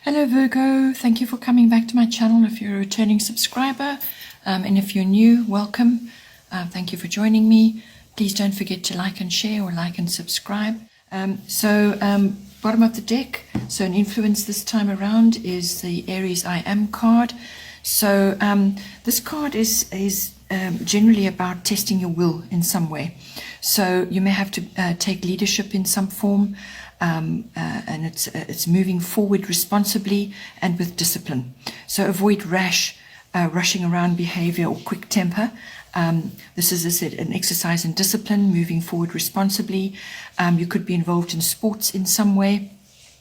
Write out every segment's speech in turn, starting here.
Hello Virgo, thank you for coming back to my channel if you're a returning subscriber, and if you're new, welcome. Thank you for joining me. Please don't forget to like and share or like and subscribe. Bottom of the deck, so an influence this time around is the Aries I Am card. So this card is generally about testing your will in some way. So you may have to take leadership in some form, and it's moving forward responsibly and with discipline. So avoid rushing around behavior or quick temper. This is, as I said, an exercise in discipline, moving forward responsibly. You could be involved in sports in some way,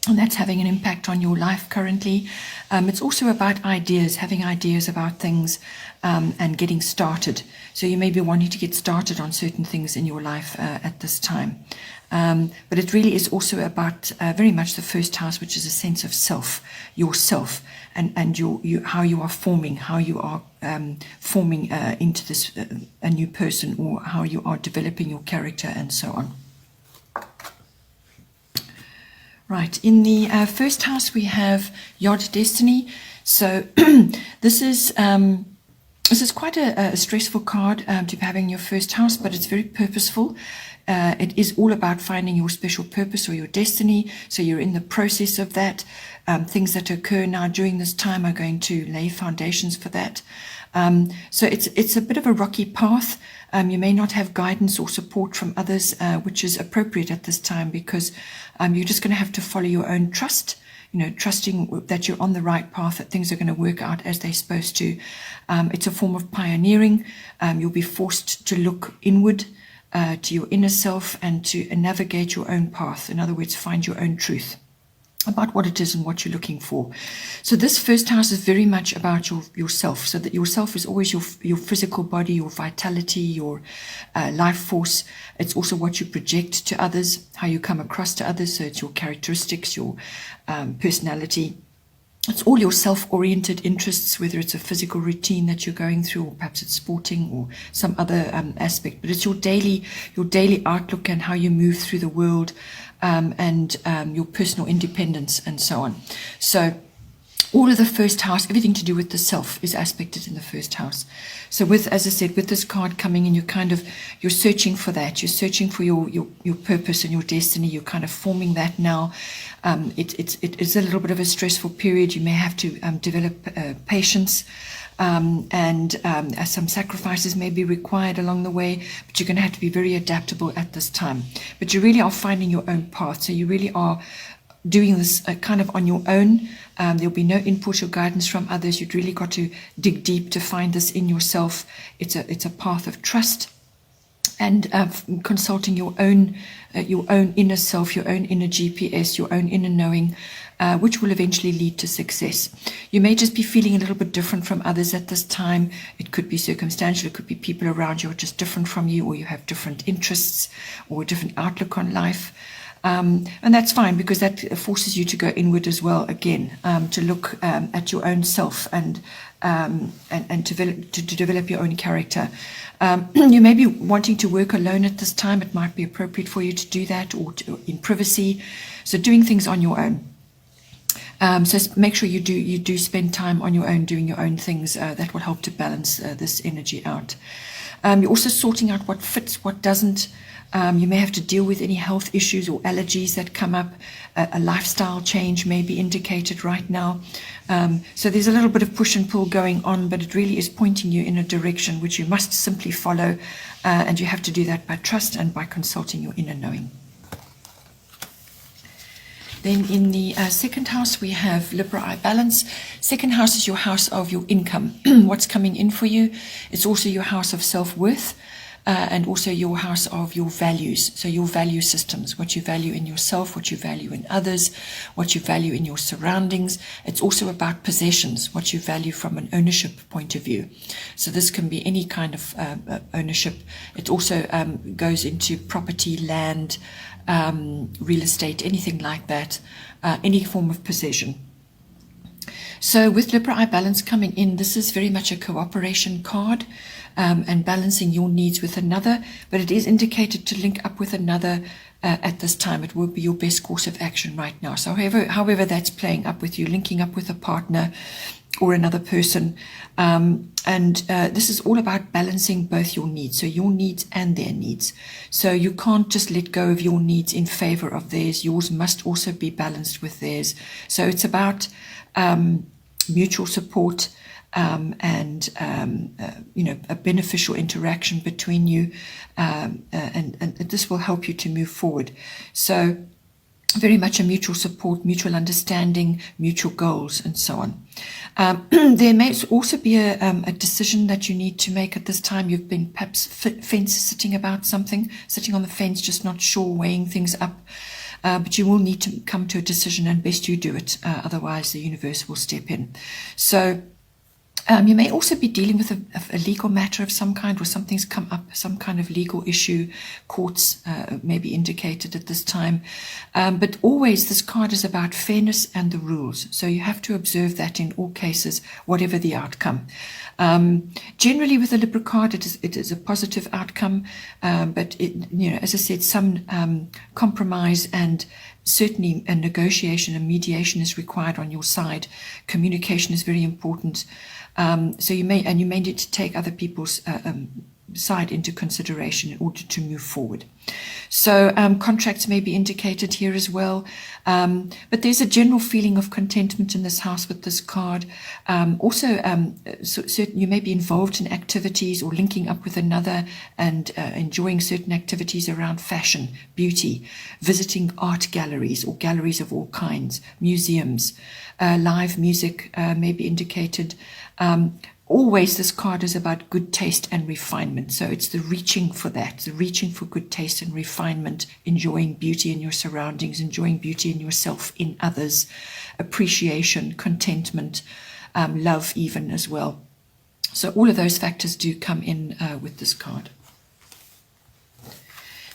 and that's having an impact on your life currently. It's also about ideas, having ideas about things, and getting started. So you may be wanting to get started on certain things in your life at this time. But it really is also about very much the first house, which is a sense of self, yourself, and how you are forming, forming into this a new person, or how you are developing your character and so on. Right, in the first house we have Yod Destiny. So this is quite a stressful card to be having in your first house, but it's very purposeful. It is all about finding your special purpose or your destiny. So you're in the process of that. Things that occur now during this time are going to lay foundations for that. So it's a bit of a rocky path. You may not have guidance or support from others, which is appropriate at this time, because you're just going to have to follow your own trust. Trusting that you're on the right path, that things are going to work out as they're supposed to. It's a form of pioneering. You'll be forced to look inward, to your inner self, and to navigate your own path. In other words, find your own truth about what it is and what you're looking for. So this first house is very much about yourself, so that yourself is always your physical body, your vitality, your life force. It's also what you project to others, how you come across to others. So it's your characteristics, your personality. It's all your self-oriented interests, whether it's a physical routine that you're going through, or perhaps it's sporting or some other aspect. But it's your daily outlook and how you move through the world, and your personal independence and so on. So all of the first house, everything to do with the self, is aspected in the first house. So as I said, with this card coming in, you're searching for that. You're searching for your purpose and your destiny. You're kind of forming that now. It is a little bit of a stressful period. You may have to develop patience, and some sacrifices may be required along the way, but you're going to have to be very adaptable at this time. But you really are finding your own path. So you really are doing this kind of on your own. There'll be no input or guidance from others. You've really got to dig deep to find this in yourself. It's a path of trust, and consulting your own inner self, your own inner GPS, your own inner knowing, which will eventually lead to success. You may just be feeling a little bit different from others at this time. It could be circumstantial. It could be people around you are just different from you, or you have different interests or a different outlook on life. And that's fine, because that forces you to go inward as well, again, to look at your own self and to develop your own character. You may be wanting to work alone at this time. It might be appropriate for you to do that, or in privacy. So doing things on your own. So make sure you do spend time on your own, doing your own things. That will help to balance this energy out. You're also sorting out what fits, what doesn't. You may have to deal with any health issues or allergies that come up. A lifestyle change may be indicated right now. So there's a little bit of push and pull going on, but it really is pointing you in a direction which you must simply follow, and you have to do that by trust and by consulting your inner knowing. Then in the second house, we have Libra I Balance. Second house is your house of your income, what's coming in for you. It's also your house of self-worth. And also your house of your values, so your value systems, what you value in yourself, what you value in others, what you value in your surroundings. It's also about possessions, what you value from an ownership point of view. So this can be any kind of ownership. It also goes into property, land, real estate, anything like that, any form of possession. So with Libra eye balance coming in, this is very much a cooperation card, and balancing your needs with another, but it is indicated to link up with another at this time. It will be your best course of action right now. So however that's playing up with you, linking up with a partner or another person, and this is all about balancing both your needs, so your needs and their needs. So you can't just let go of your needs in favor of theirs. Yours must also be balanced with theirs. So it's about mutual support, and a beneficial interaction between you, and this will help you to move forward. So very much a mutual support, mutual understanding, mutual goals, and so on. There may also be a decision that you need to make at this time. You've been perhaps sitting on the fence, just not sure, weighing things up. But you will need to come to a decision, and best you do it. Otherwise, the universe will step in. So you may also be dealing with a legal matter of some kind, or something's come up, some kind of legal issue. Courts may be indicated at this time. But always this card is about fairness and the rules. So you have to observe that in all cases, whatever the outcome. Generally with the Libra card, it is a positive outcome. But as I said, some compromise and certainly a negotiation and mediation is required on your side. Communication is very important. So you may need to take other people's side into consideration in order to move forward. So contracts may be indicated here as well, but there's a general feeling of contentment in this house with this card. You may be involved in activities or linking up with another and enjoying certain activities around fashion, beauty, visiting art galleries or galleries of all kinds, museums, live music may be indicated. Always this card is about good taste and refinement. So it's the reaching for that, the reaching for good taste and refinement, enjoying beauty in your surroundings, enjoying beauty in yourself, in others, appreciation, contentment, love even as well. So all of those factors do come in with this card.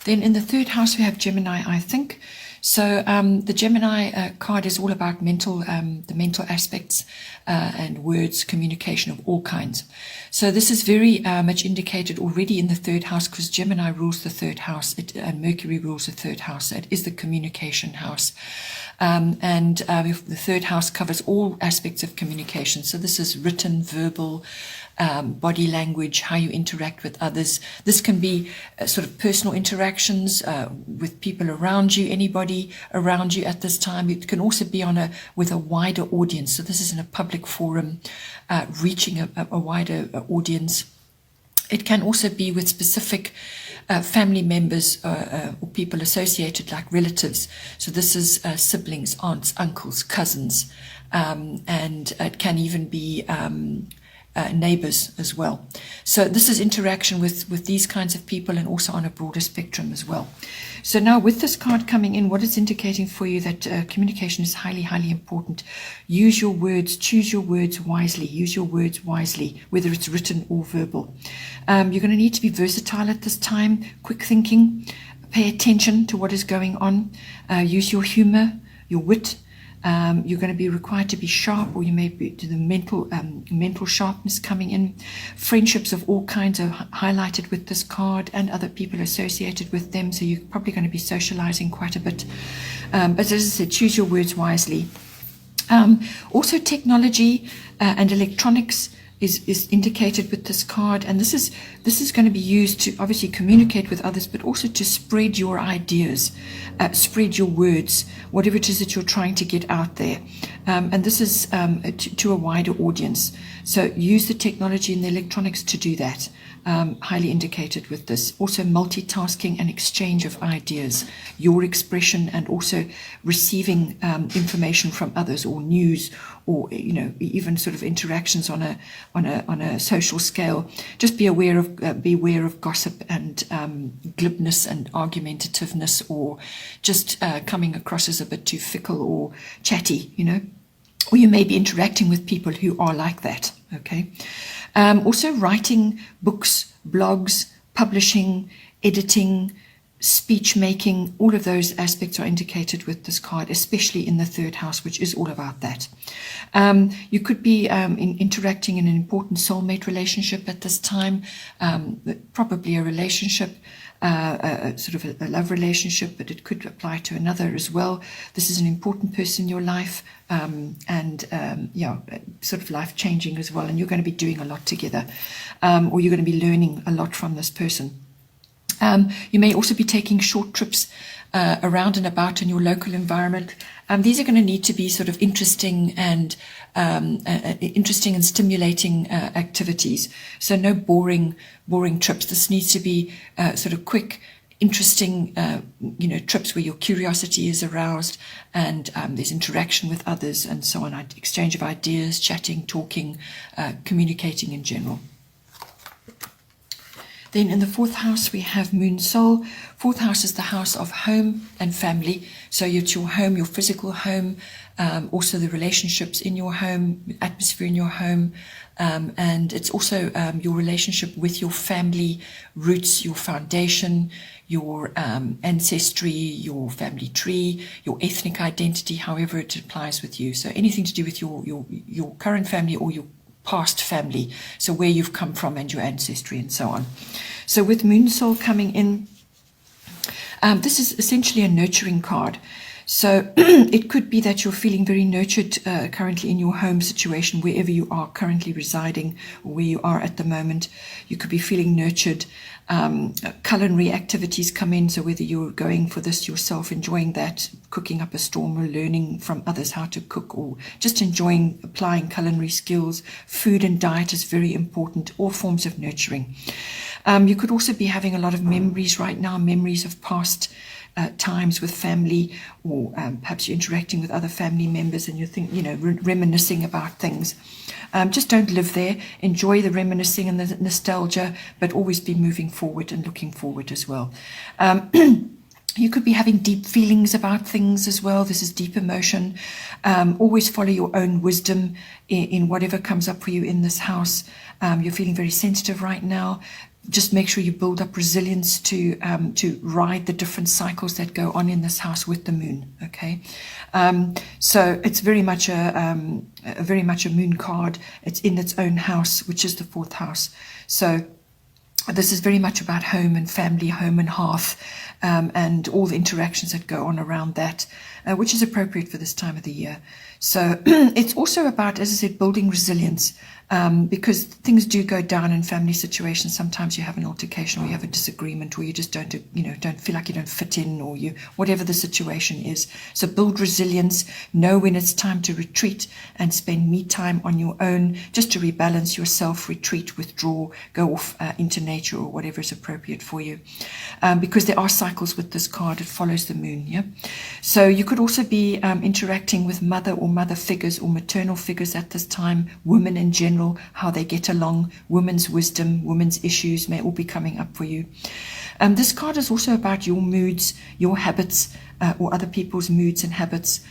Then in the third house we have Gemini, I think. So the Gemini card is all about the mental aspects and words, communication of all kinds. So this is very much indicated already in the third house, because Gemini rules the third house, and Mercury rules the third house. So it is the communication house. The third house covers all aspects of communication. So this is written, verbal, body language, how you interact with others. This can be sort of personal interactions with people around you, anybody around you at this time. It can also be with a wider audience. So this is in a public forum, reaching a wider audience. It can also be with specific family members or people associated, like relatives. So this is siblings, aunts, uncles, cousins, and it can even be neighbors as well. So this is interaction with these kinds of people, and also on a broader spectrum as well. So now with this card coming in, what it's indicating for you that communication is highly, highly important. Use your words, choose your words wisely, use your words wisely, whether it's written or verbal. You're going to need to be versatile at this time, quick thinking, pay attention to what is going on, use your humor, your wit. You're going to be required to be sharp, or you may be to the mental sharpness coming in. Friendships of all kinds are highlighted with this card, and other people associated with them, so you're probably going to be socializing quite a bit. But as I said, choose your words wisely. Also technology and electronics is indicated with this card, and this is going to be used to obviously communicate with others, but also to spread your ideas, spread your words, whatever it is that you're trying to get out there. And this is to a wider audience. So use the technology and the electronics to do that. Highly indicated with this. Also multitasking and exchange of ideas, your expression, and also receiving information from others, or news, or even sort of interactions on a social scale. Just be aware of gossip and glibness and argumentativeness, or just coming across as a bit too fickle or chatty, or you may be interacting with people who are like that. Okay. Also writing books, blogs, publishing, editing, speech making, all of those aspects are indicated with this card, especially in the third house, which is all about that. You could be interacting in an important soulmate relationship at this time, probably a relationship, sort of a love relationship, but it could apply to another as well. This is an important person in your life, yeah, sort of life changing as well, and you're going to be doing a lot together, or you're going to be learning a lot from this person. You may also be taking short trips around and about in your local environment. These are going to need to be sort of interesting and stimulating activities. So no boring trips. This needs to be sort of quick, interesting, trips where your curiosity is aroused and there's interaction with others and so on, exchange of ideas, chatting, talking, communicating in general. Then in the fourth house, we have Moon Soul. Fourth house is the house of home and family. So it's your home, your physical home, also the relationships in your home, atmosphere in your home, and it's also your relationship with your family roots, your foundation, your ancestry, your family tree, your ethnic identity, however it applies with you. So anything to do with your current family or your past family, so where you've come from and your ancestry and so on. So with Moon Soul coming in, this is essentially a nurturing card. So it could be that you're feeling very nurtured currently in your home situation, wherever you are currently residing or where you are at the moment. You could be feeling nurtured. Culinary activities come in, so whether you're going for this yourself, enjoying that, cooking up a storm, or learning from others how to cook, or just enjoying applying culinary skills. Food and diet is very important, all forms of nurturing. You could also be having a lot of memories right now, memories of past times with family, or perhaps you're interacting with other family members and you're reminiscing about things. Just don't live there. Enjoy the reminiscing and the nostalgia, but always be moving forward and looking forward as well. You could be having deep feelings about things as well. This is deep emotion. Always follow your own wisdom in whatever comes up for you in this house. You're feeling very sensitive right now. Just make sure you build up resilience to ride the different cycles that go on in this house with the moon. Okay, so it's very much a moon card. It's in its own house, which is the fourth house. So this is very much about home and family, home and hearth, and all the interactions that go on around that, which is appropriate for this time of the year. So it's also about, as I said, building resilience, because things do go down in family situations. Sometimes you have an altercation or you have a disagreement, or you just don't feel like you don't fit in, or whatever the situation is. So build resilience, know when it's time to retreat and spend me time on your own, just to rebalance yourself, retreat, withdraw, go off into nature or whatever is appropriate for you. Because there are cycles with this card, it follows the moon. Yeah. So you could also be interacting with mother or mother figures or maternal figures at this time, women in general, how they get along, women's wisdom, women's issues may all be coming up for you. This card is also about your moods, your habits, or other people's moods and habits,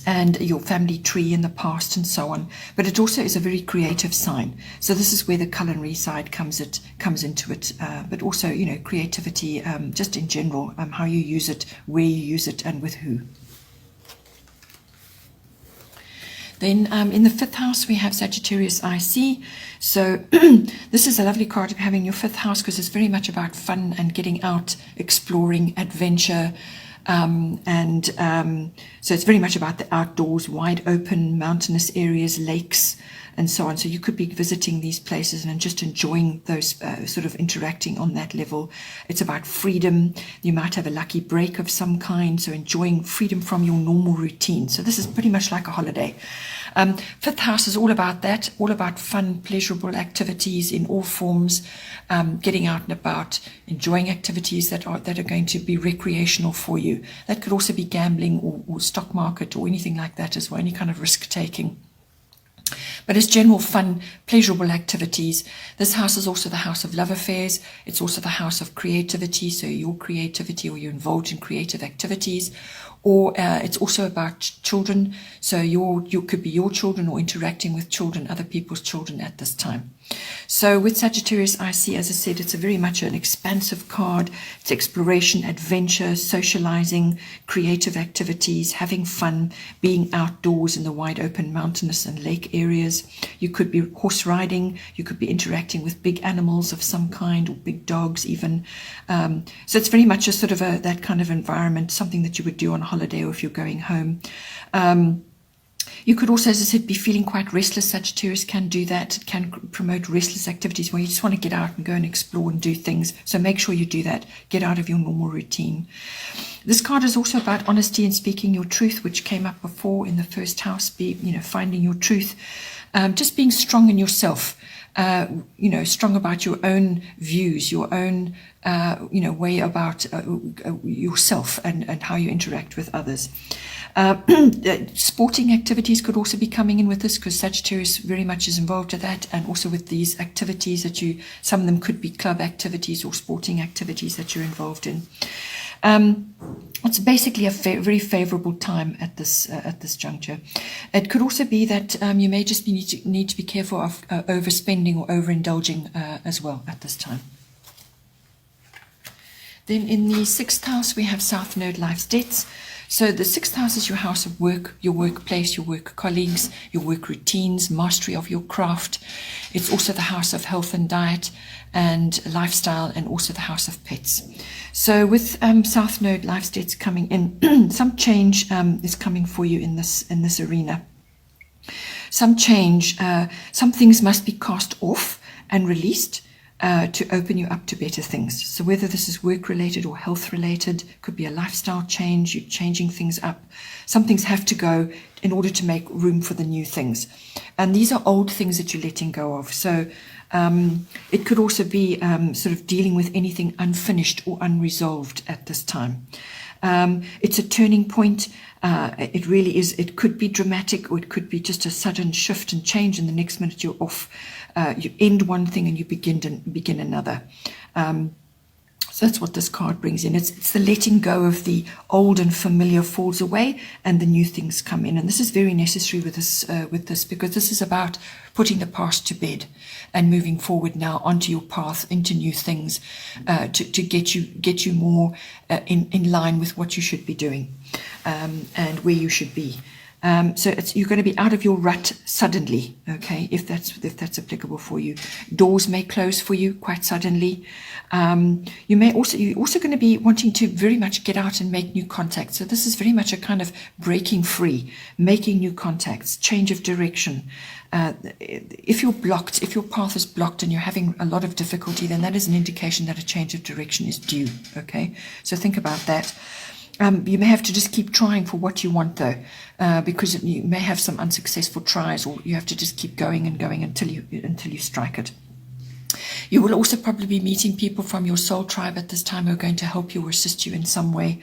and your family tree in the past and so on. But it also is a very creative sign. So this is where the culinary side comes into it, but also, creativity, just in general, how you use it, where you use it, and with who. Then in the fifth house, we have Sagittarius IC. So this is a lovely card to have in your fifth house, because it's very much about fun and getting out, exploring, adventure. So it's very much about the outdoors, wide open, mountainous areas, lakes, and so on. So you could be visiting these places and just enjoying those, sort of interacting on that level. It's about freedom. You might have a lucky break of some kind, so enjoying freedom from your normal routine. So this is pretty much like a holiday. Fifth house is all about that, all about fun, pleasurable activities in all forms, getting out and about, enjoying activities that are going to be recreational for you. That could also be gambling or stock market or anything like that as well, any kind of risk taking. But it's general fun, pleasurable activities. This house is also the house of love affairs. It's also the house of creativity. So your creativity, or you're involved in creative activities, or it's also about children. So you could be your children or interacting with children, other people's children at this time. So with Sagittarius, I see, as I said, it's a very much an expansive card. It's exploration, adventure, socializing, creative activities, having fun, being outdoors in the wide open mountainous and lake areas. You could be horse riding. You could be interacting with big animals of some kind, or big dogs even. So it's very much a sort of that kind of environment, something that you would do on holiday or if you're going home. You could also, as I said, be feeling quite restless. Sagittarius can do that. It can promote restless activities where you just want to get out and go and explore and do things. So make sure you do that. Get out of your normal routine. This card is also about honesty and speaking your truth, which came up before in the first house. Finding your truth. Just being strong in yourself. Strong about your own views, your own, way about yourself and how you interact with others. Sporting activities could also be coming in with this, because Sagittarius very much is involved with that, and also with these activities that some of them could be club activities or sporting activities that you're involved in. It's basically a very favorable time at this juncture. It could also be that you may just need to be careful of overspending or overindulging as well at this time. Then in the 6th house, we have South Node, Life's Debts. So the 6th house is your house of work, your workplace, your work colleagues, your work routines, mastery of your craft. It's also the house of health and diet and lifestyle, and also the house of pets. So with South Node, Life's Debts coming in, some change is coming for you in this arena. Some change, some things must be cast off and released to open you up to better things. So whether this is work-related or health-related, could be a lifestyle change, you're changing things up. Some things have to go in order to make room for the new things. And these are old things that you're letting go of. So it could also be sort of dealing with anything unfinished or unresolved at this time. It's a turning point. It really is. It could be dramatic, or it could be just a sudden shift and change, and the next minute you're off. You end one thing and you begin another. So that's what this card brings in. It's the letting go of the old and familiar falls away, and the new things come in. And this is very necessary with this, because this is about putting the past to bed and moving forward now onto your path into new things, to get you more in line with what you should be doing, and where you should be. So you're going to be out of your rut suddenly, okay, if that's applicable for you. Doors may close for you quite suddenly. You're also going to be wanting to very much get out and make new contacts. So this is very much a kind of breaking free, making new contacts, change of direction. If you're blocked, if your path is blocked and you're having a lot of difficulty, then that is an indication that a change of direction is due, okay? So think about that. You may have to just keep trying for what you want, though, because you may have some unsuccessful tries, or you have to just keep going and going until you strike it. You will also probably be meeting people from your soul tribe at this time who are going to help you or assist you in some way.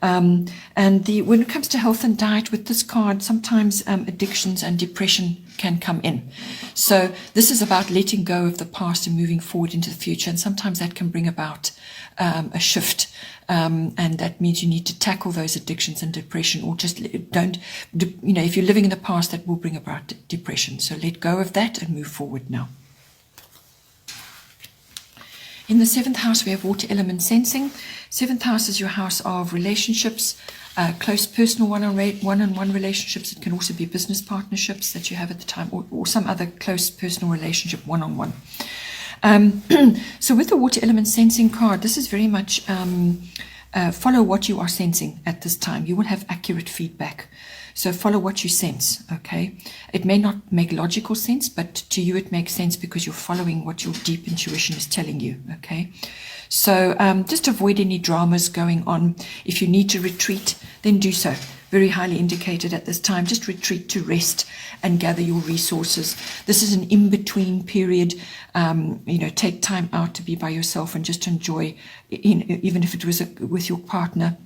And when it comes to health and diet with this card, sometimes addictions and depression can come in. So this is about letting go of the past and moving forward into the future. And sometimes that can bring about a shift. And that means you need to tackle those addictions and depression, or just if you're living in the past, that will bring about depression. So let go of that and move forward now. In the 7th house, we have water element sensing. 7th house is your house of relationships, close personal one-on-one relationships. It can also be business partnerships that you have at the time, or some other close personal relationship one-on-one. So with the water element sensing card, this is very much follow what you are sensing at this time. You will have accurate feedback. So follow what you sense, okay? It may not make logical sense, but to you it makes sense because you're following what your deep intuition is telling you, okay? So just avoid any dramas going on. If you need to retreat, then do so. Very highly indicated at this time. Just retreat to rest and gather your resources. This is an in-between period. Take time out to be by yourself and just enjoy, even if it was with your partner.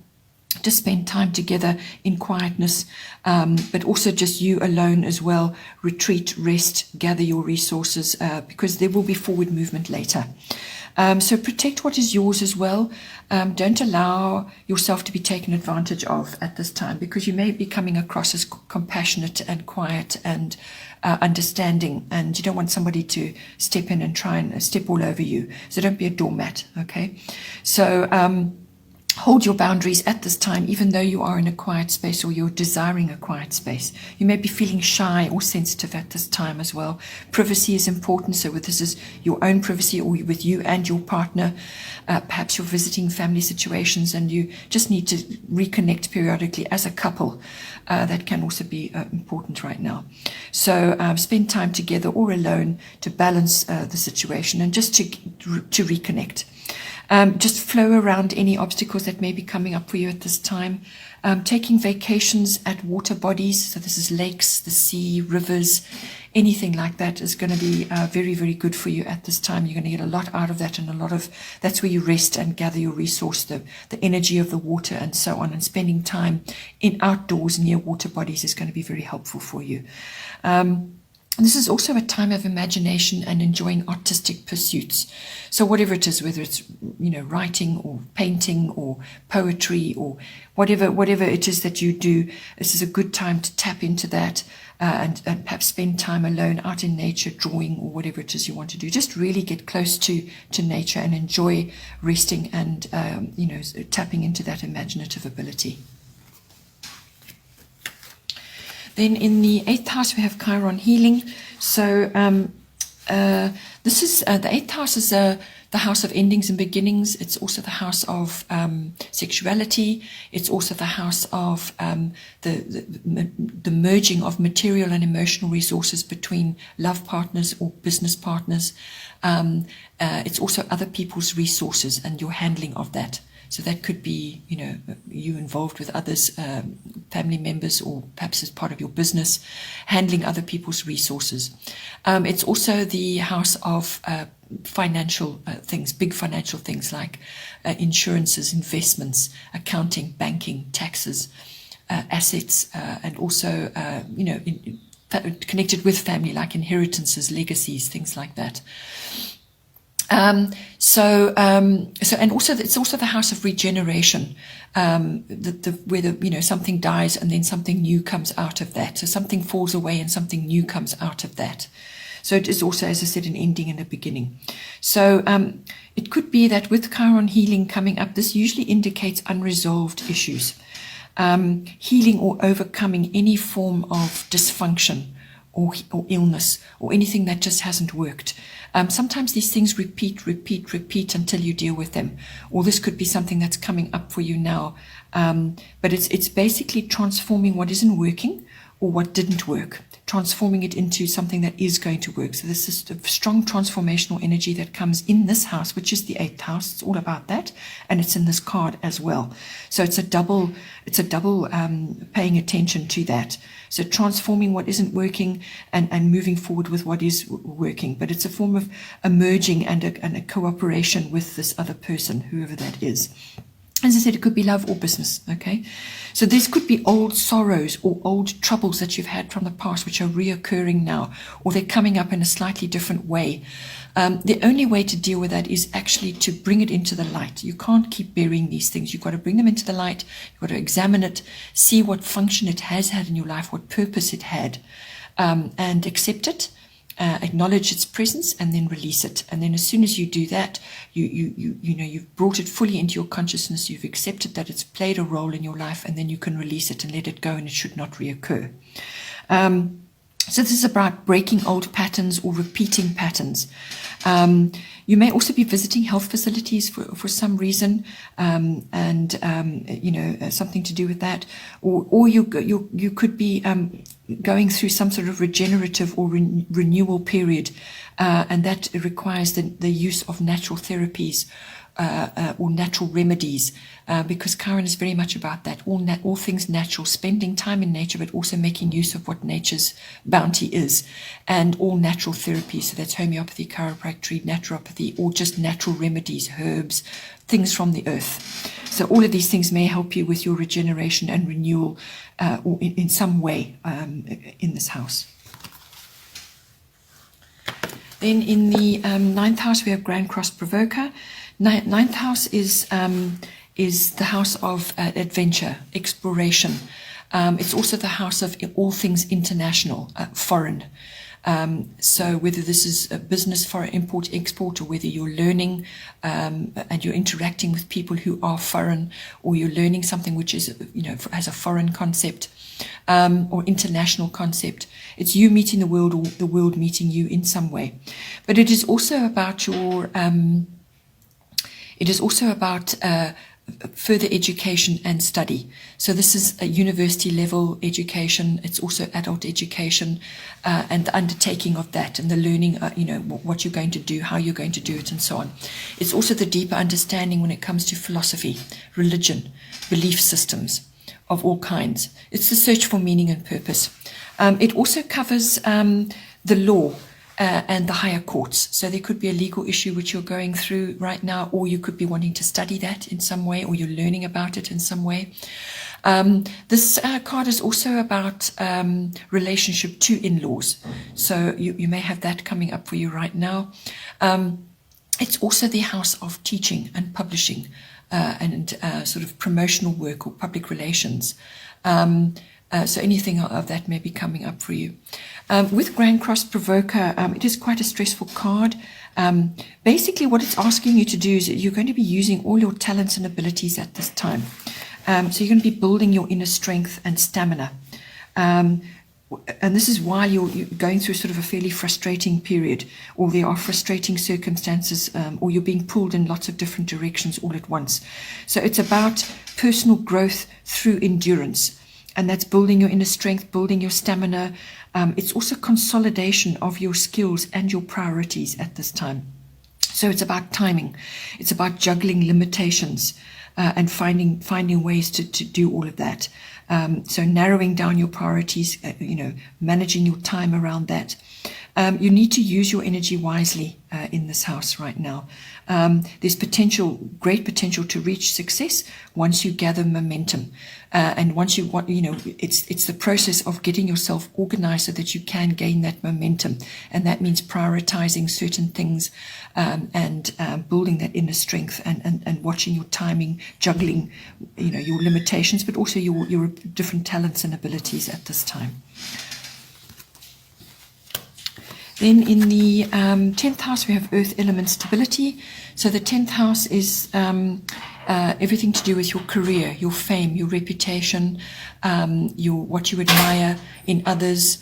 Just spend time together in quietness, but also just you alone as well. Retreat, rest, gather your resources, because there will be forward movement later. So protect what is yours as well. Don't allow yourself to be taken advantage of at this time, because you may be coming across as compassionate and quiet and understanding, and you don't want somebody to step in and try and step all over you. So don't be a doormat, okay? So hold your boundaries at this time, even though you are in a quiet space or you're desiring a quiet space. You may be feeling shy or sensitive at this time as well. Privacy is important, so this is your own privacy or with you and your partner. Perhaps you're visiting family situations and you just need to reconnect periodically as a couple. That can also be important right now. So spend time together or alone to balance the situation and just to reconnect. Just flow around any obstacles that may be coming up for you at this time. Taking vacations at water bodies, so this is lakes, the sea, rivers, anything like that is going to be very, very good for you at this time. You're going to get a lot out of that, and that's where you rest and gather your resource, the energy of the water and so on. And spending time in outdoors near water bodies is going to be very helpful for you. This is also a time of imagination and enjoying artistic pursuits. So whatever it is, whether it's writing or painting or poetry or whatever it is that you do, this is a good time to tap into that and perhaps spend time alone out in nature, drawing or whatever it is you want to do. Just really get close to nature and enjoy resting and tapping into that imaginative ability. Then in the 8th house, we have Chiron healing. So this is the 8th house is the house of endings and beginnings. It's also the house of sexuality. It's also the house of the merging of material and emotional resources between love partners or business partners. It's also other people's resources and your handling of that. So that could be, you involved with others, family members, or perhaps as part of your business, handling other people's resources. It's also the house of financial things, big financial things like insurances, investments, accounting, banking, taxes, assets, and also, connected with family, like inheritances, legacies, things like that. And also it's also the house of regeneration, where something dies and then something new comes out of that. So something falls away and something new comes out of that. So it is also, as I said, an ending and a beginning. So it could be that with Chiron healing coming up, this usually indicates unresolved issues, healing or overcoming any form of dysfunction or illness or anything that just hasn't worked. Sometimes these things repeat until you deal with them. Or this could be something that's coming up for you now. But it's basically transforming what isn't working or what didn't work, transforming it into something that is going to work. So this is a strong transformational energy that comes in this house, which is the 8th house. It's all about that. And it's in this card as well. So it's a double paying attention to that. So transforming what isn't working and moving forward with what is working. But it's a form of a merging and a cooperation with this other person, whoever that is. As I said, it could be love or business, okay? So this could be old sorrows or old troubles that you've had from the past, which are reoccurring now, or they're coming up in a slightly different way. The only way to deal with that is actually to bring it into the light. You can't keep burying these things. You've got to bring them into the light. You've got to examine it, see what function it has had in your life, what purpose it had, and accept it. Acknowledge its presence and then release it. And then as soon as you do that, you've brought it fully into your consciousness, you've accepted that it's played a role in your life, and then you can release it and let it go, and it should not reoccur. So this is about breaking old patterns or repeating patterns. You may also be visiting health facilities for some reason, and something to do with that, or you could be going through some sort of regenerative or renewal period, and that requires the use of natural therapies or natural remedies, because Chiron is very much about that, all things natural, spending time in nature, but also making use of what nature's bounty is, and all natural therapies. So that's homeopathy, chiropractic, naturopathy, or just natural remedies, herbs, things from the earth. So all of these things may help you with your regeneration and renewal, or in some way in this house. Then in the ninth house, we have Grand Cross Provoker. Ninth house is the house of adventure, exploration. It's also the house of all things international, foreign. So whether this is a business for import, export, or whether you're learning and you're interacting with people who are foreign, or you're learning something which is, has a foreign concept or international concept, it's you meeting the world or the world meeting you in some way. But it is also about your, further education and study. So this is a university level education. It's also adult education and the undertaking of that and the learning, what you're going to do, how you're going to do it, and so on. It's also the deeper understanding when it comes to philosophy, religion, belief systems of all kinds. It's the search for meaning and purpose. It also covers the law. And the higher courts. So there could be a legal issue which you're going through right now, or you could be wanting to study that in some way, or you're learning about it in some way. This card is also about relationship to in-laws. So you may have that coming up for you right now. It's also the house of teaching and publishing and sort of promotional work or public relations. So anything of that may be coming up for you. With Grand Cross Provoker, it is quite a stressful card. Basically, what it's asking you to do is that you're going to be using all your talents and abilities at this time. So you're going to be building your inner strength and stamina. And this is while you're going through sort of a fairly frustrating period, or there are frustrating circumstances, or you're being pulled in lots of different directions all at once. So it's about personal growth through endurance. And that's building your inner strength, building your stamina. It's also consolidation of your skills and your priorities at this time. So it's about timing. It's about juggling limitations and finding ways to do all of that. So narrowing down your priorities, managing your time around that. You need to use your energy wisely in this house right now. There's great potential to reach success once you gather momentum. And once you want, it's the process of getting yourself organized so that you can gain that momentum. And that means prioritizing certain things and building that inner strength and watching your timing, juggling, your limitations, but also your different talents and abilities at this time. Then in the 10th house, we have earth element stability. So the 10th house is everything to do with your career, your fame, your reputation, what you admire in others.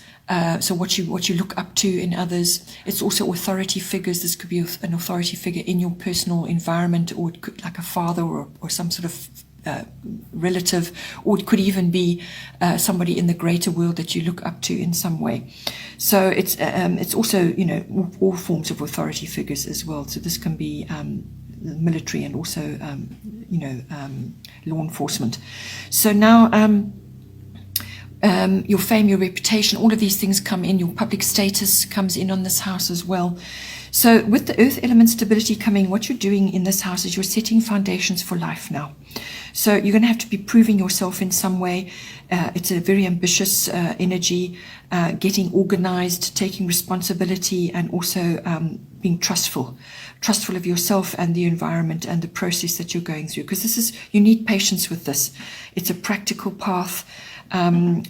So what you look up to in others. It's also authority figures. This could be an authority figure in your personal environment, or it could, like a father or some sort of relative, or it could even be somebody in the greater world that you look up to in some way. So it's also all forms of authority figures as well. So this can be military and also law enforcement. So now your fame, your reputation, all of these things come in. Your public status comes in on this house as well. So with the earth element stability coming, what you're doing in this house is you're setting foundations for life now. So you're going to have to be proving yourself in some way. It's a very ambitious energy, getting organized, taking responsibility, and also being trustful of yourself and the environment and the process that you're going through. Because you need patience with this. It's a practical path. And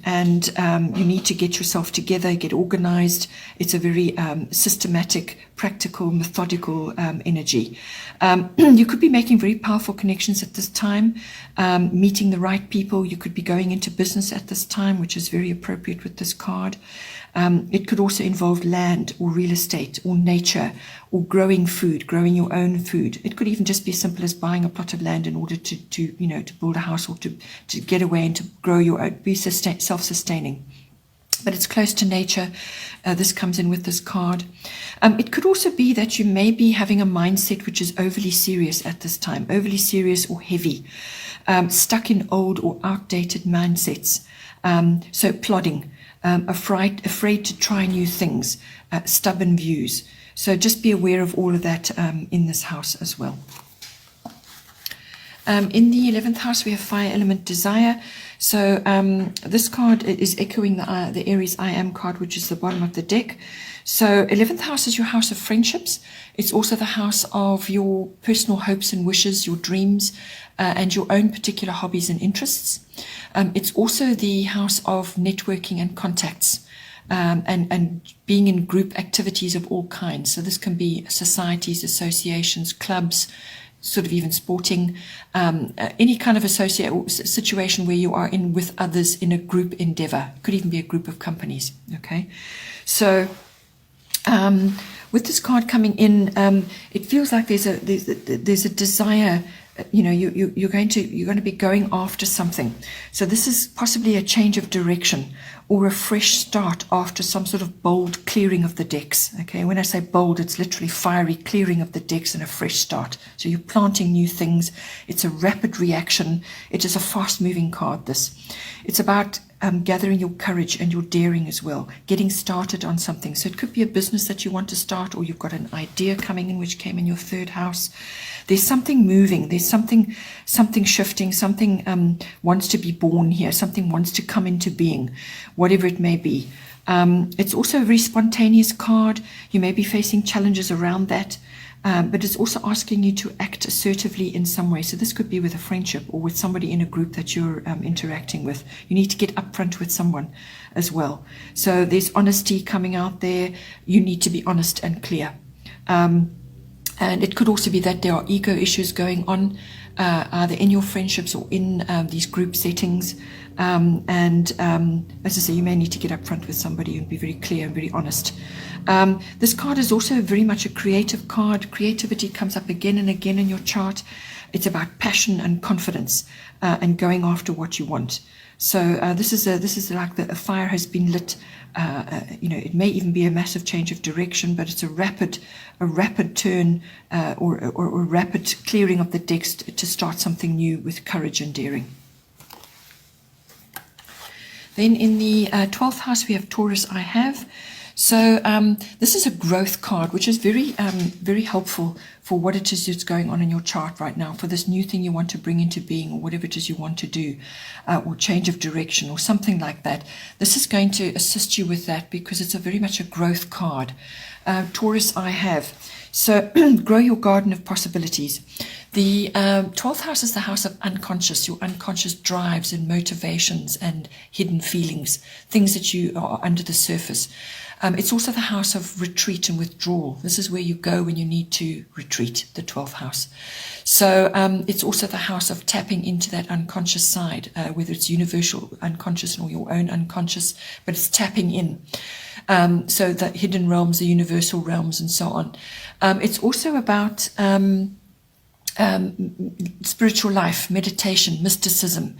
you need to get yourself together, get organized. It's a very systematic, practical, methodical energy. You could be making very powerful connections at this time, meeting the right people. You could be going into business at this time, which is very appropriate with this card. It could also involve land or real estate or nature or growing food, growing your own food. It could even just be as simple as buying a plot of land in order to build a house or to get away and to grow your own, be self-sustaining. But it's close to nature. This comes in with this card. It could also be that you may be having a mindset which is overly serious at this time, overly serious or heavy, stuck in old or outdated mindsets. So plodding. Afraid to try new things, stubborn views. So just be aware of all of that in this house as well. In the 11th house, we have fire element desire. So this card is echoing the Aries I Am card, which is the bottom of the deck. So 11th house is your house of friendships. It's also the house of your personal hopes and wishes, your dreams, and your own particular hobbies and interests. It's also the house of networking and contacts. And being in group activities of all kinds. So this can be societies, associations, clubs, sort of even sporting, any kind of situation where you are in with others in a group endeavor. It could even be a group of companies. Okay, so with this card coming in, it feels like there's a desire. You know, you're going to be going after something. So this is possibly a change of direction or a fresh start after some sort of bold clearing of the decks. Okay, when I say bold, it's literally fiery clearing of the decks and a fresh start. So you're planting new things. It's a rapid reaction. It is a fast-moving card, this. It's about gathering your courage and your daring as well, getting started on something. So it could be a business that you want to start, or you've got an idea coming in which came in your 3rd house. There's something moving, there's something shifting, something wants to be born here, something wants to come into being, whatever it may be. It's also a very spontaneous card. You may be facing challenges around that, but it's also asking you to act assertively in some way. So this could be with a friendship or with somebody in a group that you're interacting with. You need to get upfront with someone as well. So there's honesty coming out there. You need to be honest and clear. And it could also be that there are ego issues going on, either in your friendships or in these group settings. As I say, you may need to get up front with somebody and be very clear and very honest. This card is also very much a creative card. Creativity comes up again and again in your chart. It's about passion and confidence and going after what you want. So this is like a fire has been lit. You know, it may even be a massive change of direction, but it's a rapid turn or a rapid clearing of the decks to start something new with courage and daring. Then in the 12th house, we have Taurus I Have. So this is a growth card, which is very helpful for what it is that's going on in your chart right now, for this new thing you want to bring into being, or whatever it is you want to do, or change of direction or something like that. This is going to assist you with that because it's very much a growth card. Taurus I Have. So grow your garden of possibilities. The 12th house is the house of unconscious, your unconscious drives and motivations and hidden feelings, things that you are under the surface. It's also the house of retreat and withdrawal. This is where you go when you need to retreat, the 12th house. So it's also the house of tapping into that unconscious side, whether it's universal unconscious or your own unconscious, but it's tapping in. So the hidden realms, the universal realms, and so on. It's also about spiritual life, meditation, mysticism,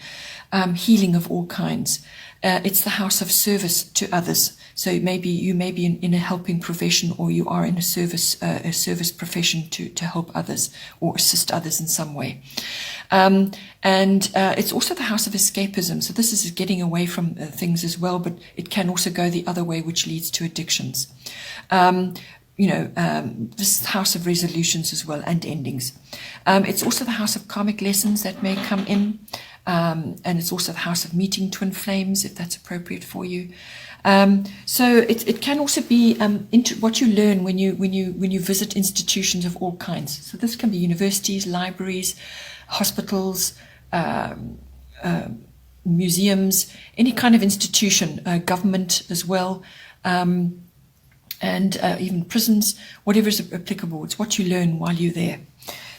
healing of all kinds. It's the house of service to others. So maybe you may be in a helping profession, or you are in a service profession to help others or assist others in some way. And it's also the house of escapism. So this is getting away from things as well, but it can also go the other way, which leads to addictions. This house of resolutions as well and endings. It's also the house of karmic lessons that may come in. And it's also the house of meeting twin flames, if that's appropriate for you. So it can also be into what you learn when you visit institutions of all kinds. So this can be universities, libraries, hospitals, museums, any kind of institution, government as well, and even prisons, whatever is applicable. It's what you learn while you're there.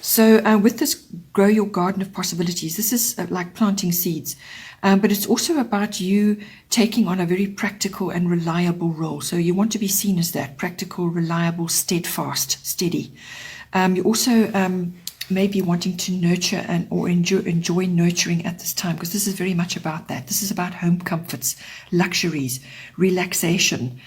So with this grow your garden of possibilities, this is like planting seeds, but it's also about you taking on a very practical and reliable role. So you want to be seen as that, practical, reliable, steadfast, steady. You also may be wanting to nurture or enjoy nurturing at this time, because this is very much about that. This is about home comforts, luxuries, relaxation,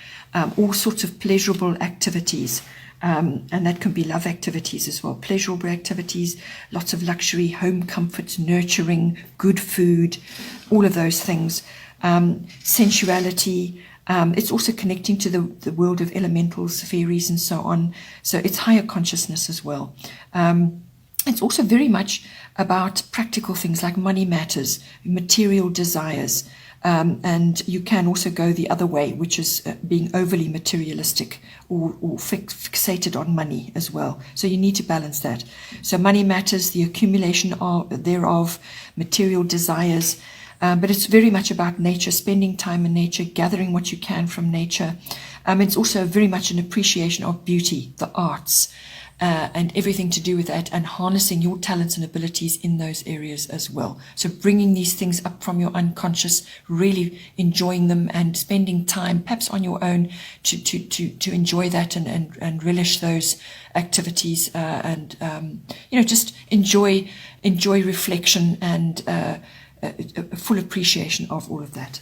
all sorts of pleasurable activities. And that can be love activities as well, pleasurable activities, lots of luxury, home comforts, nurturing, good food, all of those things. Sensuality. It's also connecting to the world of elementals, fairies, and so on. So it's higher consciousness as well. It's also very much about practical things like money matters, material desires, and you can also go the other way, which is being overly materialistic or fixated on money as well. So you need to balance that. So money matters, the accumulation thereof, material desires, but it's very much about nature, spending time in nature, gathering what you can from nature. It's also very much an appreciation of beauty, the arts, and everything to do with that, and harnessing your talents and abilities in those areas as well. So bringing these things up from your unconscious, really enjoying them and spending time perhaps on your own to enjoy that and relish those activities, and just enjoy reflection and a full appreciation of all of that.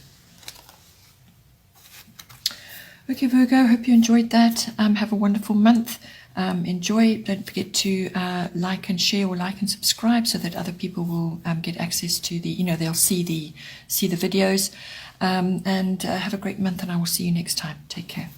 Okay, Virgo, hope you enjoyed that. Have a wonderful month. Enjoy. Don't forget to like and share, or like and subscribe, so that other people will get access to they'll see the videos. And have a great month, and I will see you next time. Take care.